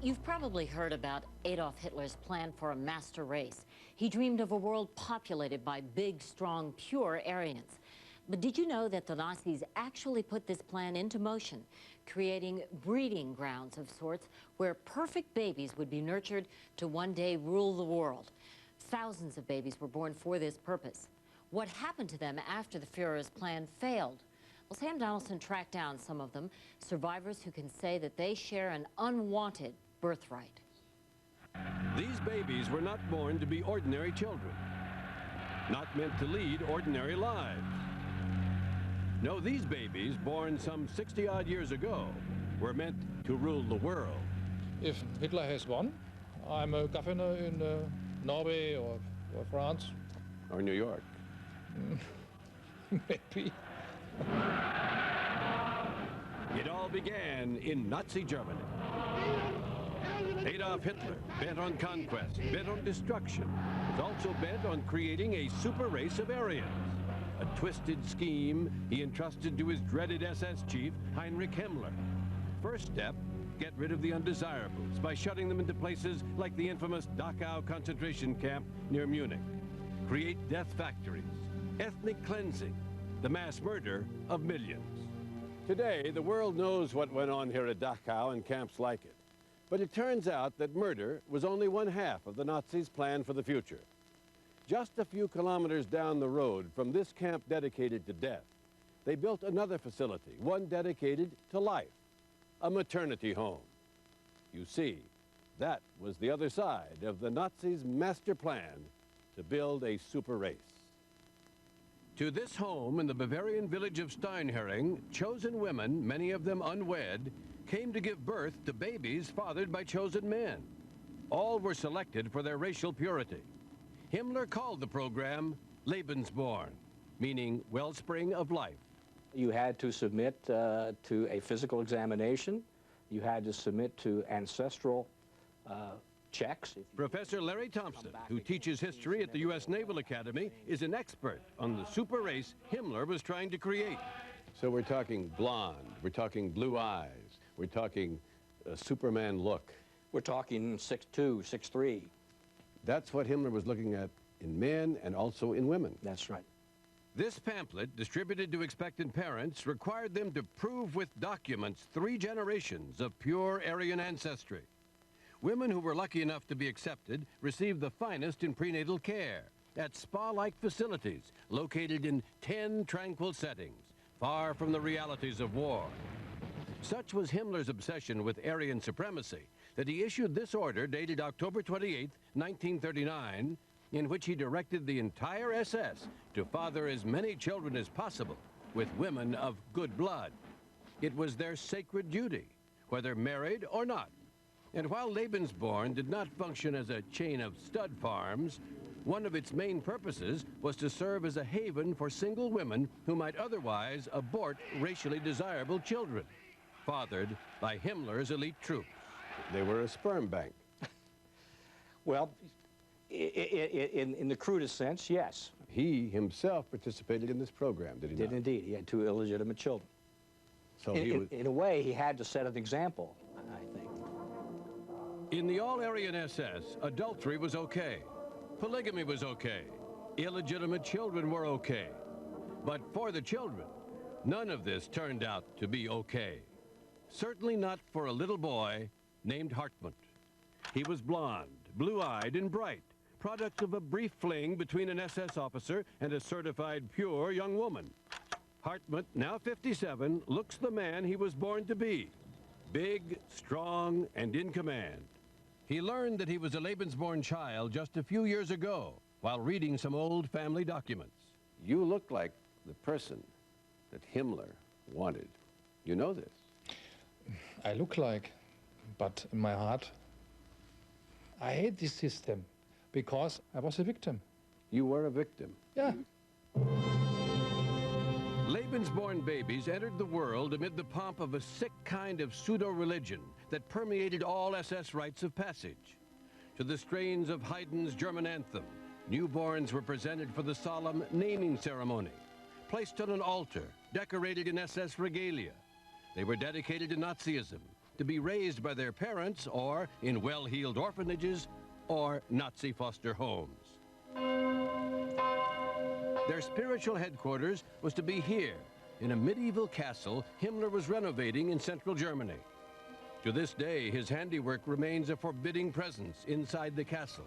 You've probably heard about Adolf Hitler's plan for a master race. He dreamed of a world populated by big, strong, pure Aryans. But did you know that the Nazis actually put this plan into motion, creating breeding grounds of sorts where perfect babies would be nurtured to one day rule the world? Thousands of babies were born for this purpose. What happened to them after the Führer's plan failed? Well, Sam Donaldson tracked down some of them, survivors who can say that they share an unwanted birthright. These babies were not born to be ordinary children, not meant to lead ordinary lives. No, these babies, born some 60-odd years ago, were meant to rule the world. If Hitler has won, I'm a governor in Norway or France. Or New York. Maybe. It all began in Nazi Germany. Adolf Hitler, bent on conquest, bent on destruction, was also bent on creating a super race of Aryans. A twisted scheme he entrusted to his dreaded SS chief, Heinrich Himmler. First step, get rid of the undesirables by shutting them into places like the infamous Dachau concentration camp near Munich. Create death factories, ethnic cleansing, the mass murder of millions. Today, the world knows what went on here at Dachau and camps like it. But it turns out that murder was only one half of the Nazis' plan for the future. Just a few kilometers down the road from this camp dedicated to death, they built another facility, one dedicated to life, a maternity home. You see, that was the other side of the Nazis' master plan to build a super race. To this home in the Bavarian village of Steinhering, chosen women, many of them unwed, came to give birth to babies fathered by chosen men. All were selected for their racial purity. Himmler called the program Lebensborn, meaning wellspring of life. You had to submit to a physical examination. You had to submit to ancestral checks. Professor Larry Thompson, who teaches history at the U.S. Naval Academy, is an expert on the super race Himmler was trying to create. So we're talking blonde, we're talking blue eyes, we're talking a Superman look. We're talking 6'2", 6'3". That's what Himmler was looking at in men and also in women. That's right. This pamphlet, distributed to expectant parents, required them to prove with documents 3 generations of pure Aryan ancestry. Women who were lucky enough to be accepted received the finest in prenatal care at spa-like facilities located in 10 tranquil settings, far from the realities of war. Such was Himmler's obsession with Aryan supremacy that he issued this order dated October 28, 1939, in which he directed the entire SS to father as many children as possible with women of good blood. It was their sacred duty, whether married or not. And while Lebensborn did not function as a chain of stud farms, one of its main purposes was to serve as a haven for single women who might otherwise abort racially desirable children, fathered by Himmler's elite troops. They were a sperm bank. Well, in the crudest sense, yes. He himself participated in this program, did he not? Did indeed. He had 2 illegitimate children. So in a way, he had to set an example, I think. In the all-Aryan SS, adultery was okay. Polygamy was okay. Illegitimate children were okay. But for the children, none of this turned out to be okay. Certainly not for a little boy named Hartmut. He was blonde, blue-eyed, and bright, product of a brief fling between an SS officer and a certified pure young woman. Hartmut, now 57, looks the man he was born to be. Big, strong, and in command. He learned that he was a Lebensborn child just a few years ago while reading some old family documents. You look like the person that Himmler wanted. You know this. I look like, but in my heart, I hate this system because I was a victim. You were a victim. Yeah. Lebensborn babies entered the world amid the pomp of a sick kind of pseudo-religion that permeated all SS rites of passage. To the strains of Haydn's German anthem, newborns were presented for the solemn naming ceremony, placed on an altar, decorated in SS regalia. They were dedicated to Nazism, to be raised by their parents or in well-heeled orphanages or Nazi foster homes. Their spiritual headquarters was to be here, in a medieval castle Himmler was renovating in central Germany. To this day, his handiwork remains a forbidding presence inside the castle.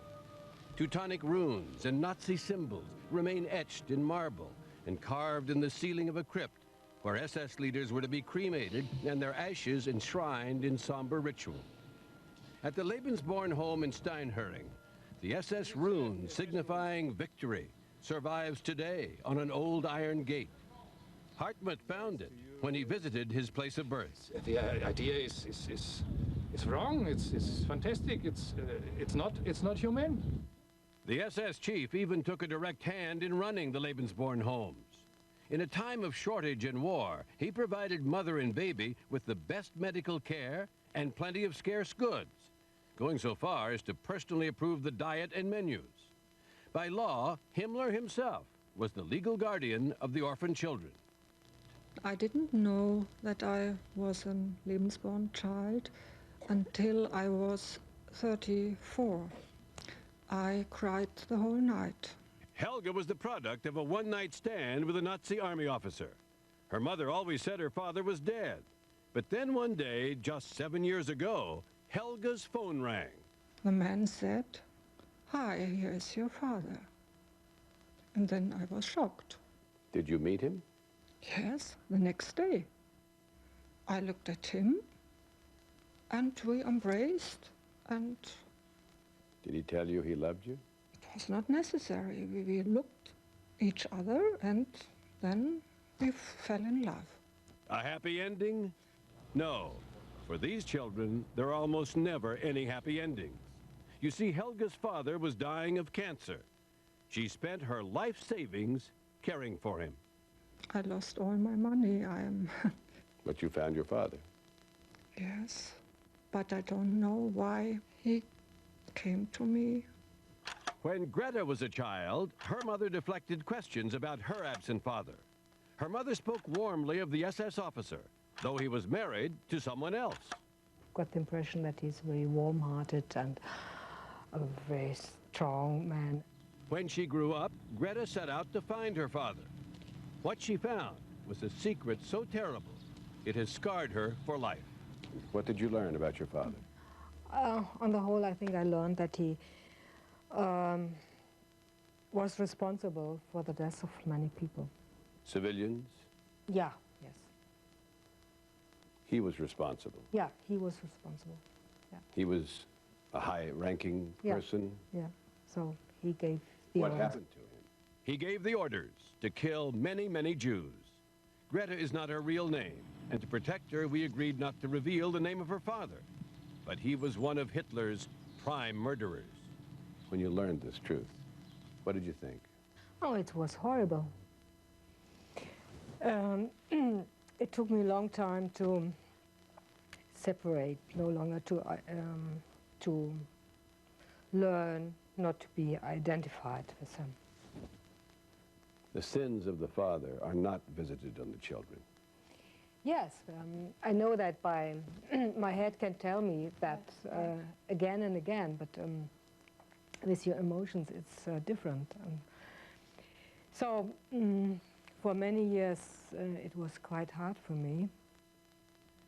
Teutonic runes and Nazi symbols remain etched in marble and carved in the ceiling of a crypt where SS leaders were to be cremated and their ashes enshrined in somber ritual. At the Lebensborn home in Steinhöring, the SS rune signifying victory survives today on an old iron gate. Hartmut found it when he visited his place of birth. The idea is wrong. It's fantastic. It's not humane. The SS chief even took a direct hand in running the Lebensborn homes. In a time of shortage and war, he provided mother and baby with the best medical care and plenty of scarce goods, going so far as to personally approve the diet and menus. By law, Himmler himself was the legal guardian of the orphan children. I didn't know that I was a Lebensborn child until I was 34. I cried the whole night. Helga was the product of a one-night stand with a Nazi army officer. Her mother always said her father was dead. But then one day, just 7 years ago, Helga's phone rang. The man said, "Hi, here is your father." And then I was shocked. Did you meet him? Yes, the next day. I looked at him and we embraced, and Did he tell you he loved you? it was not necessary. We looked each other and then we fell in love. A happy ending? No. For these children, there are almost never any happy endings. You see, Helga's father was dying of cancer. She spent her life savings caring for him. I lost all my money. But you found your father. Yes, but I don't know why he came to me. When Greta was a child, her mother deflected questions about her absent father. Her mother spoke warmly of the SS officer, though he was married to someone else. Got the impression that he's very warm-hearted and a very strong man. When she grew up, Greta set out to find her father. What she found was a secret so terrible, it has scarred her for life. What did you learn about your father? On the whole, I think I learned that he was responsible for the deaths of many people. Civilians? Yeah, yes. He was responsible. Yeah, he was responsible. Yeah. He was a high-ranking person? Yeah, so he gave the What orders. happened to him? He gave the orders to kill many, many Jews. Greta is not her real name, and to protect her, we agreed not to reveal the name of her father. But he was one of Hitler's prime murderers. When you learned this truth, what did you think? Oh, it was horrible. It took me a long time to separate, no longer to learn not to be identified with him. The sins of the father are not visited on the children. Yes, I know that by my head can tell me that again and again, but with your emotions it's different. So for many years it was quite hard for me.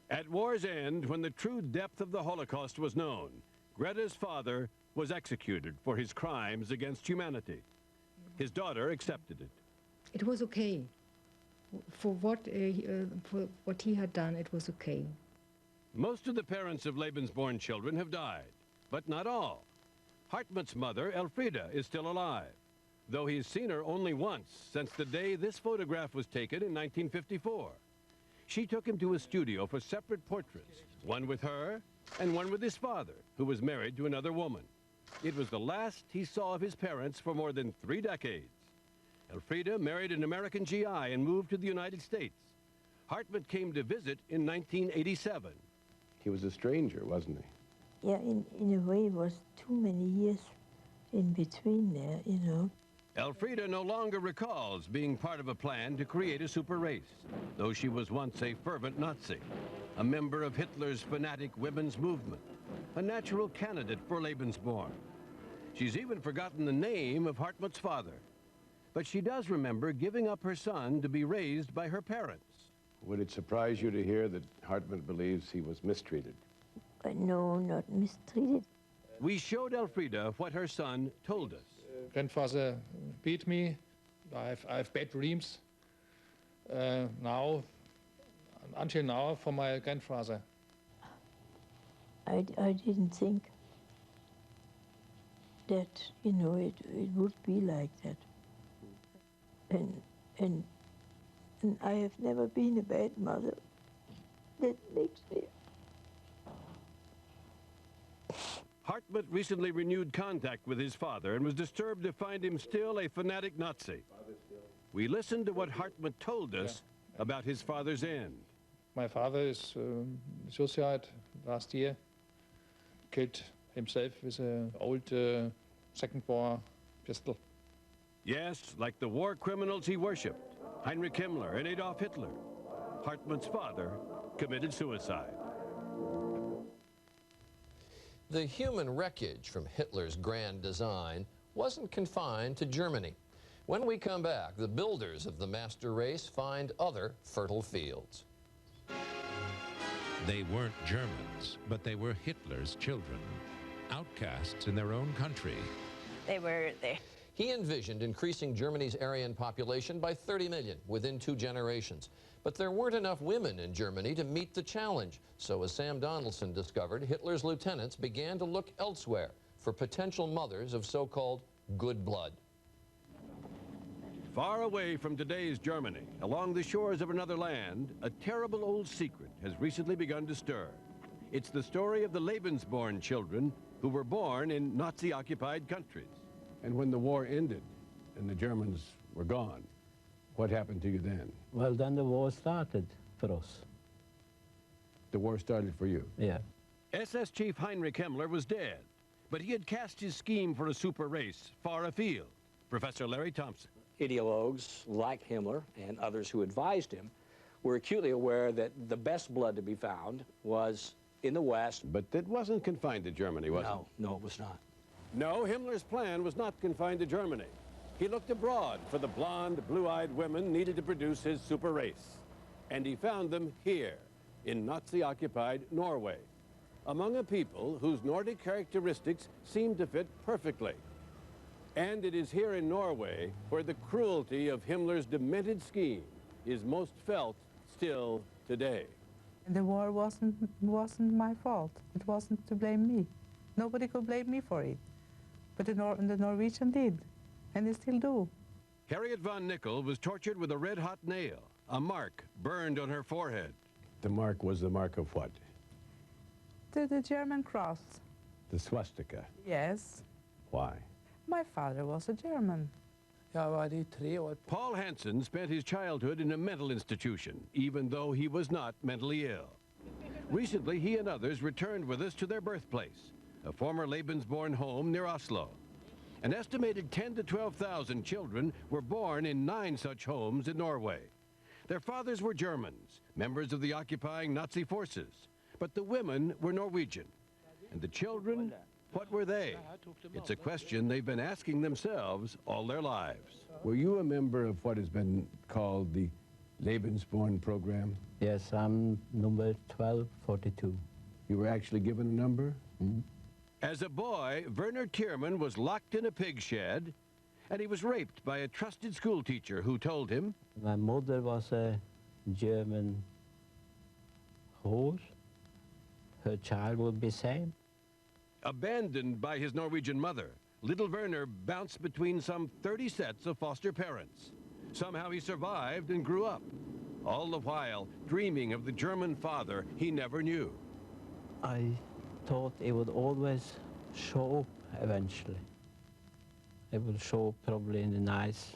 At war's end, when the true depth of the Holocaust was known, Greta's father was executed for his crimes against humanity. His daughter accepted it. It was okay. For what he had done, it was okay. Most of the parents of Lebensborn children have died, but not all. Hartmut's mother, Elfrida, is still alive, though he's seen her only once since the day this photograph was taken in 1954. She took him to a studio for separate portraits, one with her and one with his father, who was married to another woman. It was the last he saw of his parents for more than 3 decades. Elfrida married an American GI and moved to the United States. Hartmut came to visit in 1987. He was a stranger, wasn't he? Yeah, in a way it was too many years in between there, you know. Elfriede no longer recalls being part of a plan to create a super race, though she was once a fervent Nazi, a member of Hitler's fanatic women's movement, a natural candidate for Lebensborn. She's even forgotten the name of Hartmut's father, but she does remember giving up her son to be raised by her parents. Would it surprise you to hear that Hartmut believes he was mistreated? No, not mistreated. We showed Elfriede what her son told us. Grandfather beat me. I have bad dreams now, until now, for my grandfather. I didn't think that, you know, it would be like that. And I have never been a bad mother. That makes me... Hartmut recently renewed contact with his father and was disturbed to find him still a fanatic Nazi. We listened to what Hartmut told us about his father's end. My father is suicide last year, killed himself with an old second-bore pistol. Yes, like the war criminals he worshipped, Heinrich Himmler and Adolf Hitler. Hartmut's father committed suicide. The human wreckage from Hitler's grand design wasn't confined to Germany. When we come back, the builders of the master race find other fertile fields. They weren't Germans, but they were Hitler's children, outcasts in their own country. He envisioned increasing Germany's Aryan population by 30 million within 2 generations. But there weren't enough women in Germany to meet the challenge. So as Sam Donaldson discovered, Hitler's lieutenants began to look elsewhere for potential mothers of so-called good blood. Far away from today's Germany, along the shores of another land, a terrible old secret has recently begun to stir. It's the story of the Lebensborn children who were born in Nazi-occupied countries. And when the war ended and the Germans were gone, what happened to you then? Well, then the war started for us. The war started for you? Yeah. SS Chief Heinrich Himmler was dead, but he had cast his scheme for a super race far afield. Professor Larry Thompson. Ideologues like Himmler and others who advised him were acutely aware that the best blood to be found was in the West. But it wasn't confined to Germany, was it? No, it was not. No, Himmler's plan was not confined to Germany. He looked abroad for the blonde, blue-eyed women needed to produce his super race. And he found them here, in Nazi-occupied Norway, among a people whose Nordic characteristics seemed to fit perfectly. And it is here in Norway where the cruelty of Himmler's demented scheme is most felt still today. The war wasn't my fault. It wasn't to blame me. Nobody could blame me for it. But the Norwegian did, and they still do. Harriet von Nickel was tortured with a red-hot nail, a mark burned on her forehead. The mark was the mark of what? The German cross. The swastika. Yes. Why? My father was a German. Paul Hansen spent his childhood in a mental institution, even though he was not mentally ill. Recently, he and others returned with us to their birthplace, a former Lebensborn home near Oslo. An estimated 10,000 to 12,000 children were born in 9 such homes in Norway. Their fathers were Germans, members of the occupying Nazi forces, but the women were Norwegian. And the children, what were they? It's a question they've been asking themselves all their lives. Were you a member of what has been called the Lebensborn program? Yes, I'm number 1242. You were actually given a number? Mm-hmm. As a boy, Werner Tierman was locked in a pig shed, and he was raped by a trusted school teacher who told him, My mother was a German horse. Her child would be same. Abandoned by his Norwegian mother, little Werner bounced between some 30 sets of foster parents. Somehow he survived and grew up, all the while dreaming of the German father he never knew. I thought it would always show up eventually. It will show up probably in a nice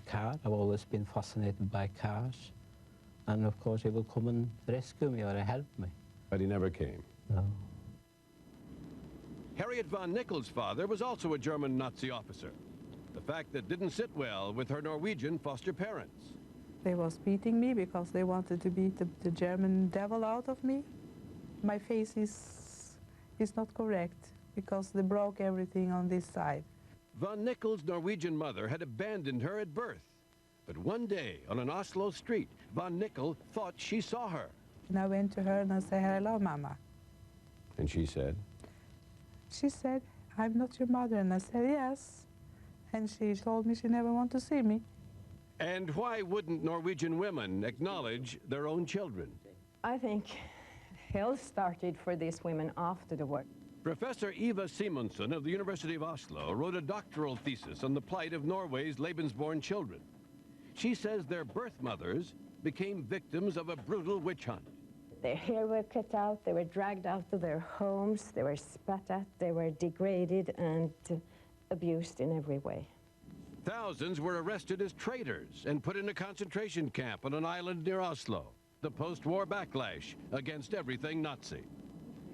car. I've always been fascinated by cars. And of course he will come and rescue me or help me. But he never came. No. Harriet von Nickel's father was also a German Nazi officer. the fact that didn't sit well with her Norwegian foster parents. They was beating me because they wanted to beat the German devil out of me. My face is not correct because they broke everything on this side. Von Nickel's Norwegian mother had abandoned her at birth. But one day on an Oslo street, Von Nickel thought she saw her. And I went to her and I said, "Hello, Mama." And she said? She said, "I'm not your mother." And I said, "Yes." And she told me she never wanted to see me. And why wouldn't Norwegian women acknowledge their own children? I think hell started for these women after the war. Professor Eva Simonsen of the University of Oslo wrote a doctoral thesis on the plight of Norway's Lebensborn children. She says their birth mothers became victims of a brutal witch hunt. Their hair were cut out, they were dragged out of their homes, they were spat at, they were degraded and abused in every way. Thousands were arrested as traitors and put in a concentration camp on an island near Oslo, the post-war backlash against everything Nazi.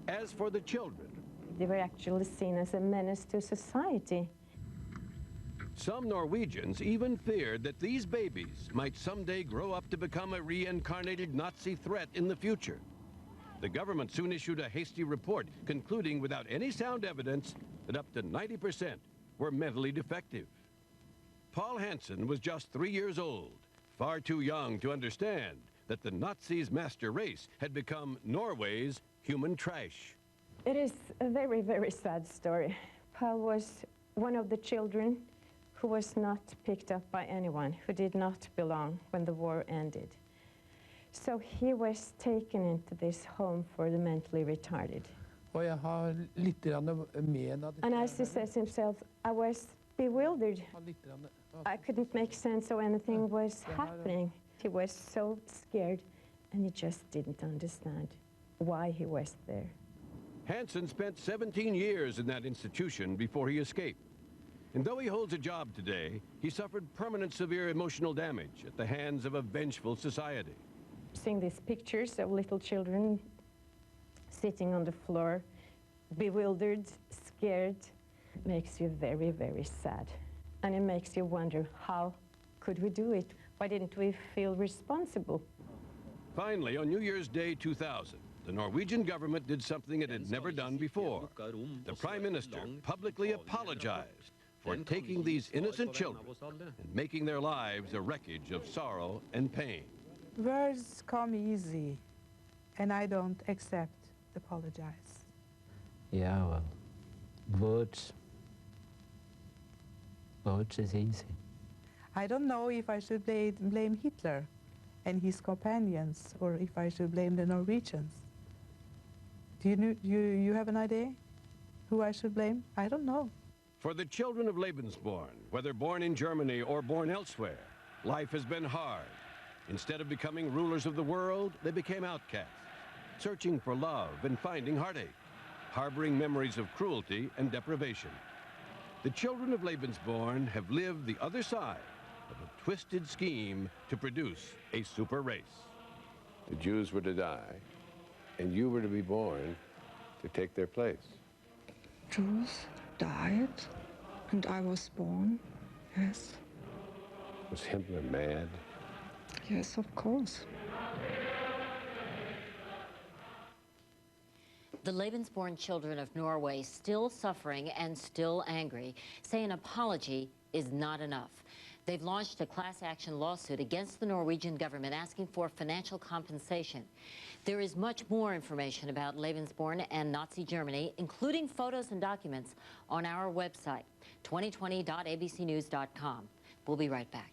As for the children, they were actually seen as a menace to society. Some Norwegians even feared that these babies might someday grow up to become a reincarnated Nazi threat in the future. The government soon issued a hasty report concluding without any sound evidence that up to 90% were mentally defective. Paul Hansen was just 3 years old, far too young to understand that the Nazis' master race had become Norway's human trash. It is a very, very sad story. Paul was one of the children who was not picked up by anyone, who did not belong when the war ended. So he was taken into this home for the mentally retarded. And as he says himself, I was bewildered. I couldn't make sense of anything was happening. He was so scared, and he just didn't understand why he was there. Hansen spent 17 years in that institution before he escaped. And though he holds a job today, he suffered permanent severe emotional damage at the hands of a vengeful society. Seeing these pictures of little children sitting on the floor, bewildered, scared, makes you very, very sad. And it makes you wonder, how could we do it? Why didn't we feel responsible? Finally, on New Year's Day 2000, the Norwegian government did something it had never done before. The Prime Minister publicly apologized for taking these innocent children and making their lives a wreckage of sorrow and pain. Words come easy, and I don't accept the apologize. Yeah, well, words is easy. I don't know if I should blame Hitler and his companions, or if I should blame the Norwegians. Do you have an idea who I should blame? I don't know. For the children of Lebensborn, whether born in Germany or born elsewhere, life has been hard. Instead of becoming rulers of the world, they became outcasts, searching for love and finding heartache, harboring memories of cruelty and deprivation. The children of Lebensborn have lived the other side of a twisted scheme to produce a super race. The Jews were to die, and you were to be born to take their place. Jews died, and I was born, yes. Was Hitler mad? Yes, of course. The Lebensborn children of Norway, still suffering and still angry, say an apology is not enough. They've launched a class action lawsuit against the Norwegian government asking for financial compensation. There is much more information about Lebensborn and Nazi Germany, including photos and documents, on our website, 2020.abcnews.com. We'll be right back.